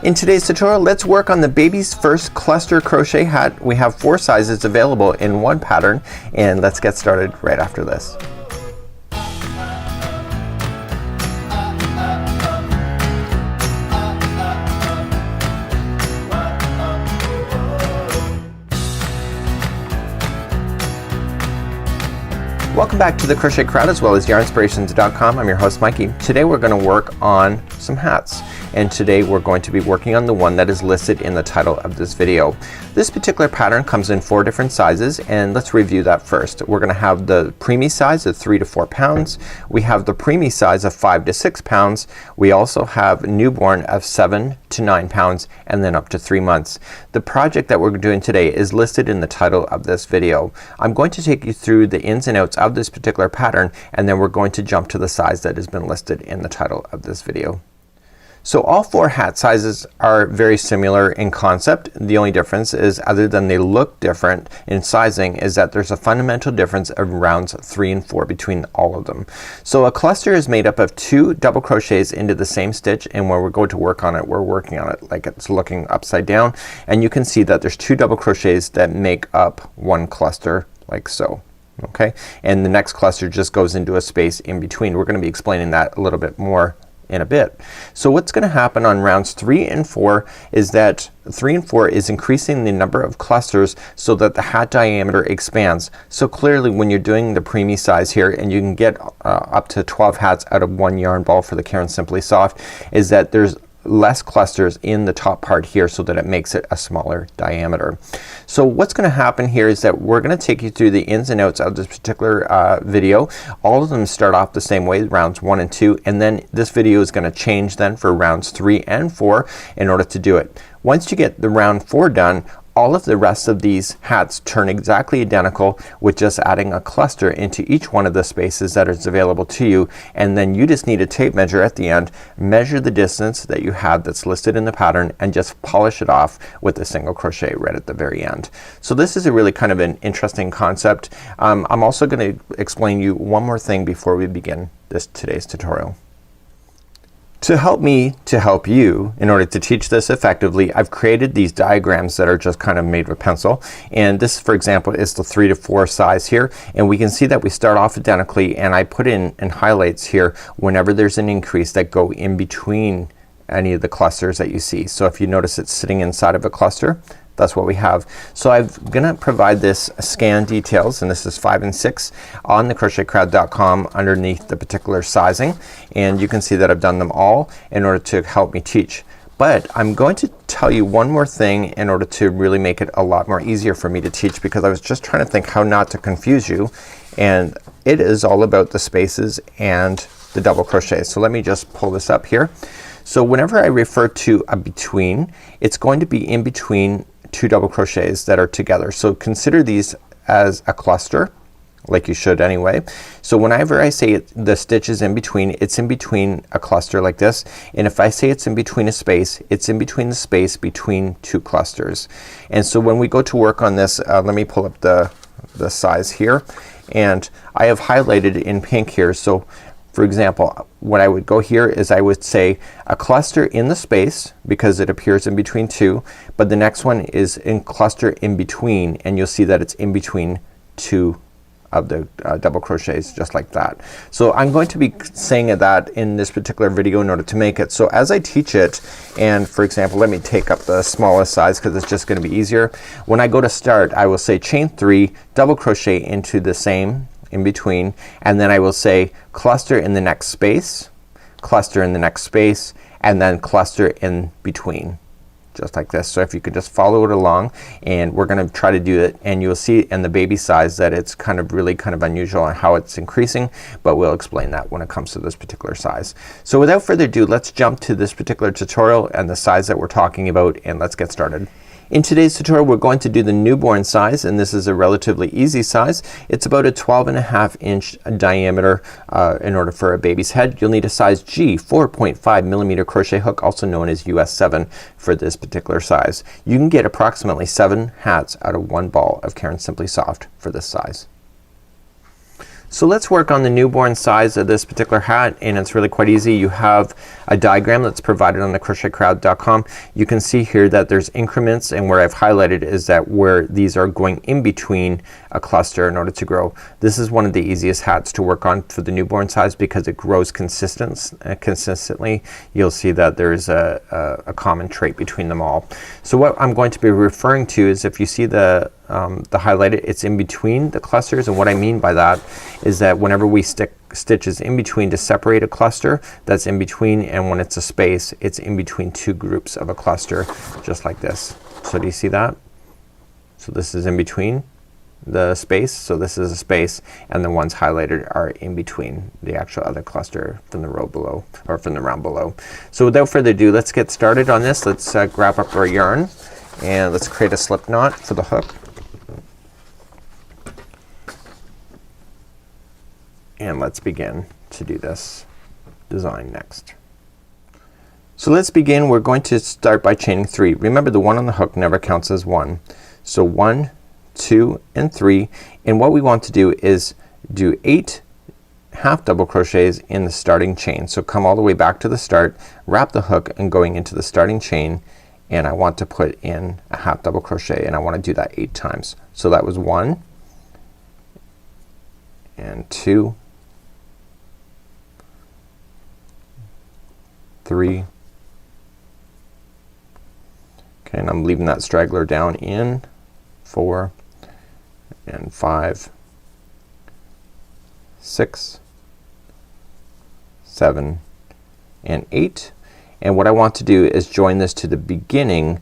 In today's tutorial, let's work on the baby's first cluster crochet hat. We have 4 sizes available in one pattern, and let's get started right after this. Welcome back to the Crochet Crowd as well as Yarnspirations.com. I'm your host Mikey. Today we're going to work on some hats, and today we're going to be working on the one that is listed in the title of this video. This particular pattern comes in 4 different sizes, and let's review that first. We're going to have the preemie size of 3 to 4 pounds. We have the preemie size of 5 to 6 pounds. We also have newborn of 7 to 9 pounds and then up to 3 months. The project that we're doing today is listed in the title of this video. I'm going to take you through the ins and outs of this particular pattern, and then we're going to jump to the size that has been listed in the title of this video. So all 4 hat sizes are very similar in concept. The only difference is, other than they look different in sizing, is that there's a fundamental difference of rounds 3 and 4 between all of them. So a cluster is made up of 2 double crochets into the same stitch, and when we go to work on it, we're working on it like it's looking upside down, and you can see that there's 2 double crochets that make up one cluster, like so. Okay, and the next cluster just goes into a space in between. We're going to be explaining that a little bit more in a bit. So what's going to happen on rounds 3 and 4 is that 3 and 4 is increasing the number of clusters so that the hat diameter expands. So clearly when you're doing the preemie size here, and you can get up to 12 hats out of one yarn ball for the Caron Simply Soft, is that there's less clusters in the top part here so that it makes it a smaller diameter. So what's going to happen here is that we're going to take you through the ins and outs of this particular video. All of them start off the same way, rounds 1 and 2, and then this video is going to change then for rounds 3 and 4 in order to do it. Once you get the round 4 done, all of the rest of these hats turn exactly identical with just adding a cluster into each one of the spaces that is available to you, and then you just need a tape measure at the end, measure the distance that you had that's listed in the pattern, and just polish it off with a single crochet right at the very end. So this is a really kind of an interesting concept. I'm also going to explain you one more thing before we begin today's tutorial. To help me to help you in order to teach this effectively, I've created these diagrams that are just kind of made with pencil, and this, for example, is the 3 to 4 size here, and we can see that we start off identically, and I put in highlights here whenever there's an increase that go in between any of the clusters that you see. So if you notice it's sitting inside of a cluster, that's what we have. So I'm gonna provide this scan details, and this is 5 and 6 on the crochetcrowd.com underneath the particular sizing, and you can see that I've done them all in order to help me teach. But I'm going to tell you one more thing in order to really make it a lot more easier for me to teach, because I was just trying to think how not to confuse you, and it is all about the spaces and the double crochets. So let me just pull this up here. So whenever I refer to a between, it's going to be in between 2 double crochets that are together. So consider these as a cluster, like you should anyway. So whenever I say the stitch is in between, it's in between a cluster like this, and if I say it's in between a space, it's in between the space between 2 clusters. And so when we go to work on this, let me pull up the size here, and I have highlighted in pink here. So for example, what I would go here is I would say a cluster in the space because it appears in between 2, but the next one is in cluster in between, and you'll see that it's in between 2 of the double crochets, just like that. So I'm going to be saying that in this particular video in order to make it. So as I teach it, and for example, let me take up the smallest size because it's just going to be easier. When I go to start, I will say chain 3, double crochet into the same in between, and then I will say cluster in the next space, cluster in the next space, and then cluster in between, just like this. So if you could just follow it along, and we're gonna try to do it, and you'll see in the baby size that it's kind of really kind of unusual on how it's increasing, but we'll explain that when it comes to this particular size. So without further ado, let's jump to this particular tutorial and the size that we're talking about, and let's get started. In today's tutorial we're going to do the newborn size, and this is a relatively easy size. It's about a 12.5 inch diameter in order for a baby's head. You'll need a size G 4.5 millimeter crochet hook, also known as US 7, for this particular size. You can get approximately 7 hats out of one ball of Caron Simply Soft for this size. So let's work on the newborn size of this particular hat, and it's really quite easy. You have a diagram that's provided on the crochetcrowd.com. You can see here that there's increments, and where I've highlighted is that where these are going in between a cluster in order to grow. This is one of the easiest hats to work on for the newborn size because it grows consistently. You'll see that there's a common trait between them all. So what I'm going to be referring to is, if you see the highlighted, it's in between the clusters, and what I mean by that is that whenever we stick stitches in between to separate a cluster, that's in between, and when it's a space, it's in between two groups of a cluster, just like this. So do you see that? So this is in between the space, so this is a space, and the ones highlighted are in between the actual other cluster from the row below, or from the round below. So without further ado, let's get started on this. Let's grab up our yarn and let's create a slip knot for the hook. And let's begin to do this design next. So let's begin. We're going to start by chaining 3. Remember, the 1 on the hook never counts as 1. So 1, 2, and 3, and what we want to do is do 8 half double crochets in the starting chain. So come all the way back to the start, wrap the hook and going into the starting chain, and I want to put in a half double crochet, and I want to do that 8 times. So that was 1 and 2, 3, okay, and I'm leaving that straggler down in 4 and 5, 6, 7, and 8. And what I want to do is join this to the beginning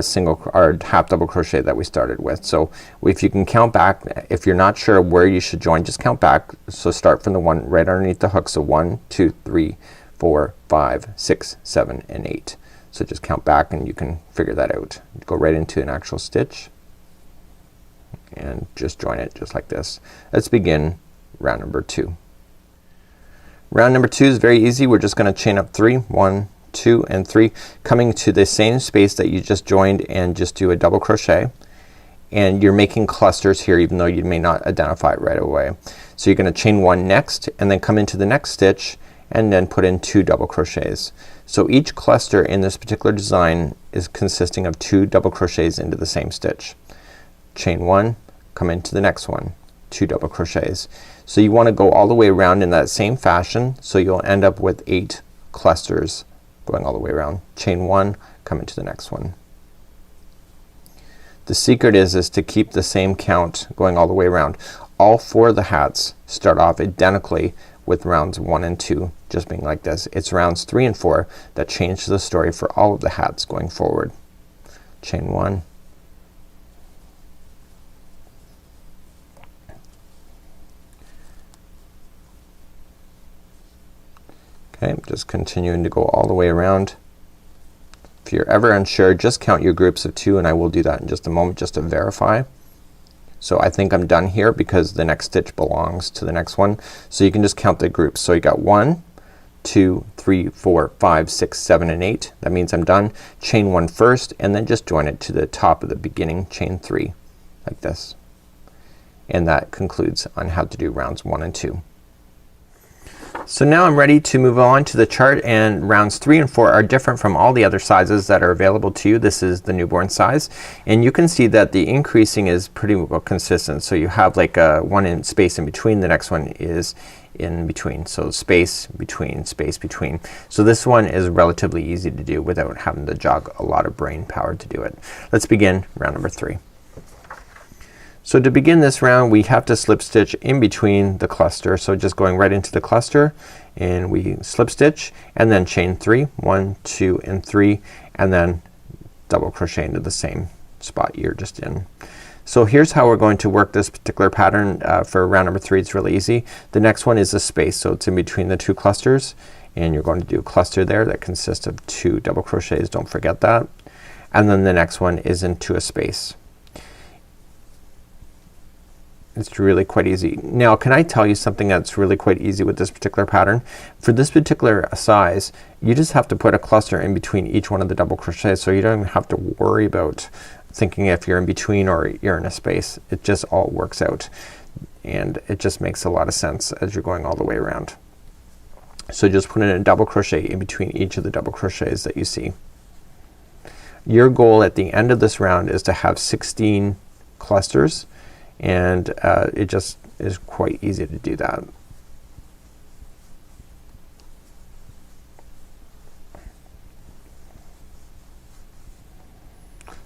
single or half double crochet that we started with. So if you can count back, if you're not sure where you should join, just count back. So start from the one right underneath the hook. So 1, 2, 3, 4, 5, 6, 7, and 8. So just count back and you can figure that out. Go right into an actual stitch and just join it just like this. Let's begin round number 2. Round number 2 is very easy. We're just gonna chain up 3, 1, 2, and 3, coming to the same space that you just joined, and just do a double crochet. And you're making clusters here, even though you may not identify it right away. So you're gonna chain 1 next, and then come into the next stitch and then put in 2 double crochets. So each cluster in this particular design is consisting of 2 double crochets into the same stitch. Chain 1, come into the next one, 2 double crochets. So you want to go all the way around in that same fashion, so you'll end up with 8 clusters going all the way around. Chain 1, come into the next one. The secret is to keep the same count going all the way around. All 4 of the hats start off identically with rounds 1 and 2 just being like this. It's rounds 3 and 4 that change the story for all of the hats going forward. Chain 1, okay, just continuing to go all the way around. If you're ever unsure, just count your groups of 2, and I will do that in just a moment just to verify. So I think I'm done here because the next stitch belongs to the next one. So you can just count the groups. So you got 1, 2, 3, 4, 5, 6, 7, and 8. That means I'm done. Chain 1 first, and then just join it to the top of the beginning chain 3 like this. And that concludes on how to do rounds 1 and 2. So now I'm ready to move on to the chart, and rounds 3 and 4 are different from all the other sizes that are available to you. This is the newborn size, and you can see that the increasing is pretty well consistent. So you have like a 1 in space in between, the next one is in between. So space between, space between. So this one is relatively easy to do without having to jog a lot of brain power to do it. Let's begin round number 3. So to begin this round we have to slip stitch in between the cluster. So just going right into the cluster, and we slip stitch and then chain 3, 1, 2, and 3, and then double crochet into the same spot you're just in. So here's how we're going to work this particular pattern for round number 3. It's really easy. The next one is a space, so it's in between the 2 clusters, and you're going to do a cluster there that consists of 2 double crochets, don't forget that. And then the next one is into a space. It's really quite easy. Now can I tell you something that's really quite easy with this particular pattern? For this particular size you just have to put a cluster in between each one of the double crochets, so you don't even have to worry about thinking if you're in between or you're in a space. It just all works out. and it just makes a lot of sense as you're going all the way around. So just put in a double crochet in between each of the double crochets that you see. Your goal at the end of this round is to have 16 clusters, and it just is quite easy to do that.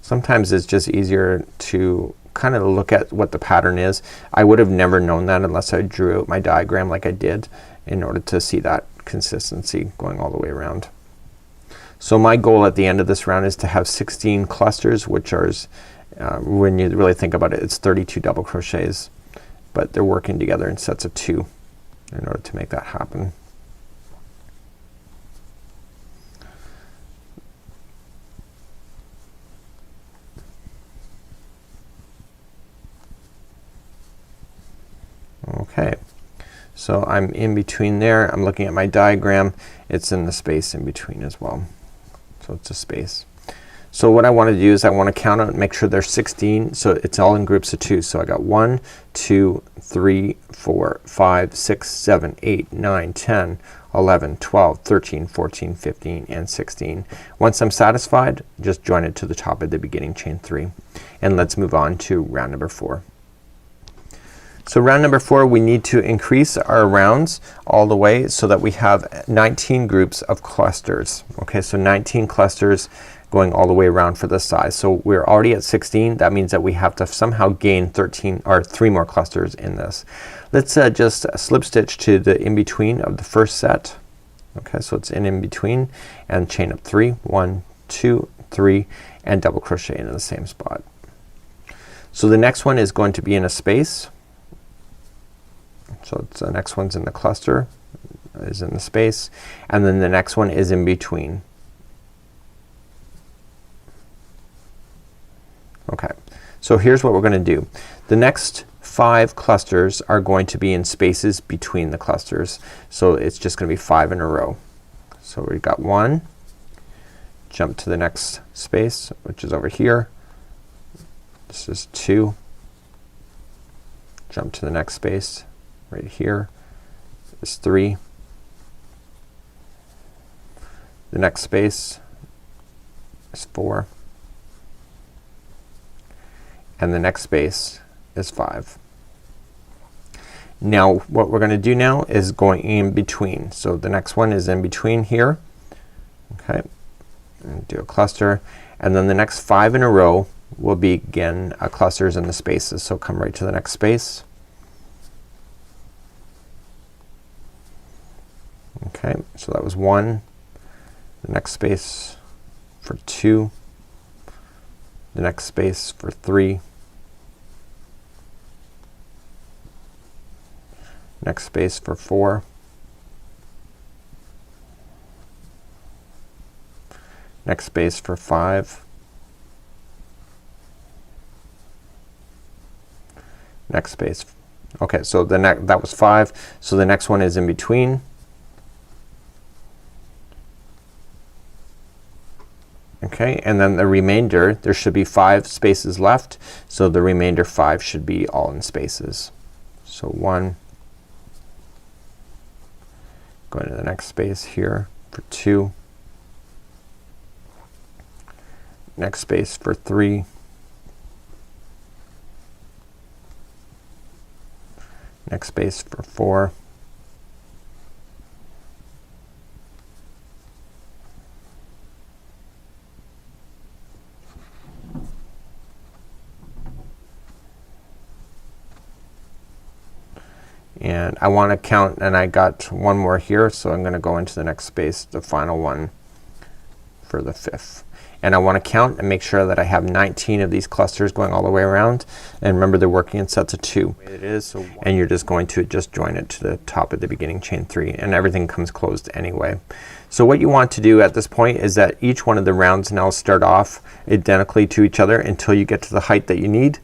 Sometimes it's just easier to kind of look at what the pattern is. I would have never known that unless I drew out my diagram like I did in order to see that consistency going all the way around. So my goal at the end of this round is to have 16 clusters, which are when you really think about it, it's 32 double crochets, but they're working together in sets of 2 in order to make that happen. Okay, so I'm in between there. I'm looking at my diagram. It's in the space in between as well. So it's a space. So what I want to do is I want to count out and make sure there's 16. So it's all in groups of 2. So I got 1, 2, 3, 4, 5, 6, 7, 8, 9, 10, 11, 12, 13, 14, 15, and 16. Once I'm satisfied, just join it to the top of the beginning chain 3. And let's move on to round number 4. So round number 4, we need to increase our rounds all the way so that we have 19 groups of clusters. Okay, so 19 clusters going all the way around for this size. So we're already at 16. That means that we have to somehow gain 13 or 3 more clusters in this. Let's just slip stitch to the in between of the first set. Okay, so it's in between, and chain up 3, 1, 2, 3, and double crochet into the same spot. So the next one is going to be in a space. So it's the next one's in the cluster, is in the space, and then the next one is in between. Okay, so here's what we're gonna do. The next 5 clusters are going to be in spaces between the clusters. So it's just gonna be 5 in a row. So we've got 1, jump to the next space, which is over here. This is 2, jump to the next space right here. Is 3. The next space is 4. And the next space is 5. Now what we're gonna do now is going in between. So the next one is in between here. Okay, and do a cluster, and then the next 5 in a row will be again clusters in the spaces. So come right to the next space. Okay, so that was 1. The next space for 2. The next space for 3. Next space for 4. Next space for 5. Next space. Okay, so the that was 5. So the next one is in between. Okay, and then the remainder, there should be 5 spaces left, so the remainder 5 should be all in spaces. So 1, go into the next space here for 2, next space for 3, next space for 4, and I want to count, and I got 1 more here, so I'm gonna go into the next space, the final one for the 5th. And I want to count and make sure that I have 19 of these clusters going all the way around, and remember they're working in sets of 2. It is, so and you're just going to just join it to the top of the beginning chain 3, and everything comes closed anyway. So what you want to do at this point is that each one of the rounds now start off identically to each other until you get to the height that you need.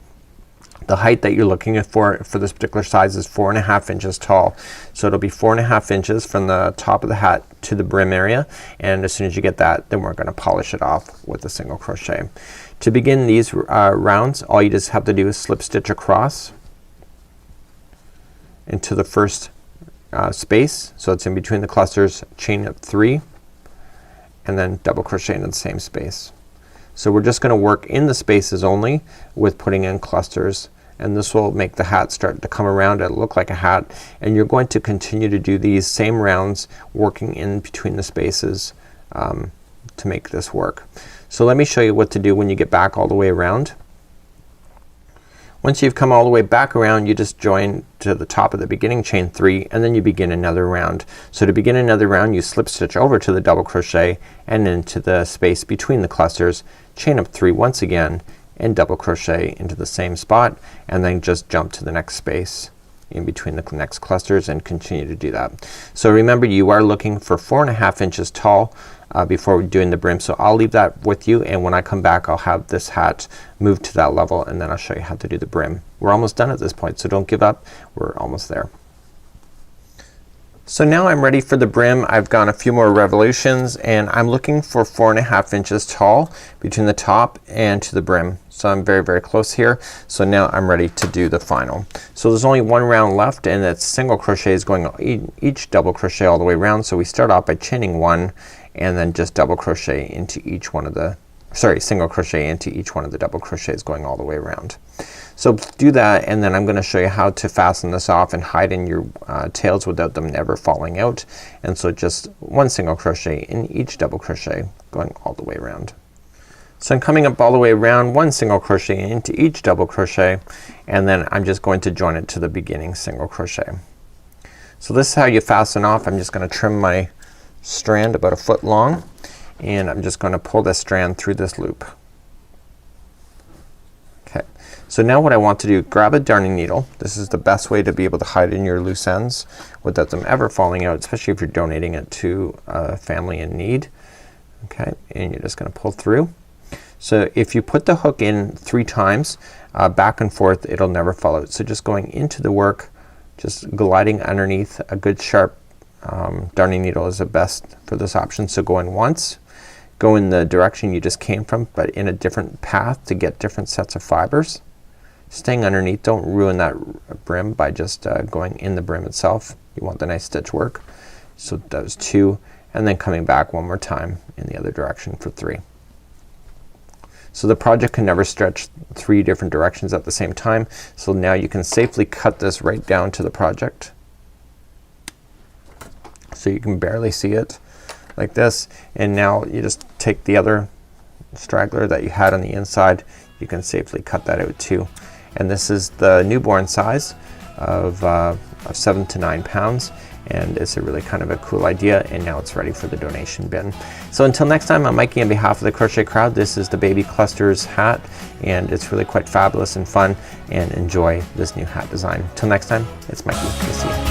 The height that you're looking for this particular size is 4.5 inches tall. So it'll be 4.5 inches from the top of the hat to the brim area, and as soon as you get that, then we're gonna polish it off with a single crochet. To begin these rounds, all you just have to do is slip stitch across into the first space, so it's in between the clusters, chain up 3 and then double crochet into the same space. So we're just gonna work in the spaces only with putting in clusters, and this will make the hat start to come around and look like a hat, and you're going to continue to do these same rounds working in between the spaces to make this work. So let me show you what to do when you get back all the way around. Once you've come all the way back around, you just join to the top of the beginning, chain 3, and then you begin another round. So to begin another round, you slip stitch over to the double crochet and into the space between the clusters, chain up 3 once again and double crochet into the same spot, and then just jump to the next space in between the next clusters and continue to do that. So remember, you are looking for 4.5 inches tall before we're doing the brim. So I'll leave that with you, and when I come back I'll have this hat move to that level, and then I'll show you how to do the brim. We're almost done at this point, so don't give up. We're almost there. So now I'm ready for the brim. I've gone a few more revolutions, and I'm looking for 4.5 inches tall between the top and to the brim. So I'm very, very close here. So now I'm ready to do the final. So there's only one round left, and it's single crochets going each double crochet all the way around. So we start off by chaining 1 and then just double crochet into each one of the, single crochet into each one of the double crochets going all the way around. So do that, and then I'm gonna show you how to fasten this off and hide in your tails without them ever falling out. And so just 1 single crochet in each double crochet going all the way around. So I'm coming up all the way around, 1 single crochet into each double crochet, and then I'm just going to join it to the beginning single crochet. So this is how you fasten off. I'm just gonna trim my strand about 1 foot long, and I'm just gonna pull this strand through this loop. Okay, so now what I want to do, grab a darning needle. This is the best way to be able to hide in your loose ends without them ever falling out, especially if you're donating it to a family in need. Okay, and you're just gonna pull through. So if you put the hook in 3 times back and forth, it'll never fall out. So just going into the work, just gliding underneath. A good sharp darning needle is the best for this option. So go in once, go in the direction you just came from, but in a different path to get different sets of fibers. Staying underneath, don't ruin that brim by just going in the brim itself. You want the nice stitch work. So that was 2, and then coming back one more time in the other direction for 3. So the project can never stretch 3 different directions at the same time. So now you can safely cut this right down to the project. So you can barely see it like this, and now you just take the other straggler that you had on the inside. You can safely cut that out too. And this is the newborn size of 7 to 9 pounds, and it's a really kind of a cool idea, and now it's ready for the donation bin. So until next time, I'm Mikey on behalf of the Crochet Crowd. This is the Baby Clusters hat, and it's really quite fabulous and fun, and enjoy this new hat design. Till next time, it's Mikey. We'll see you.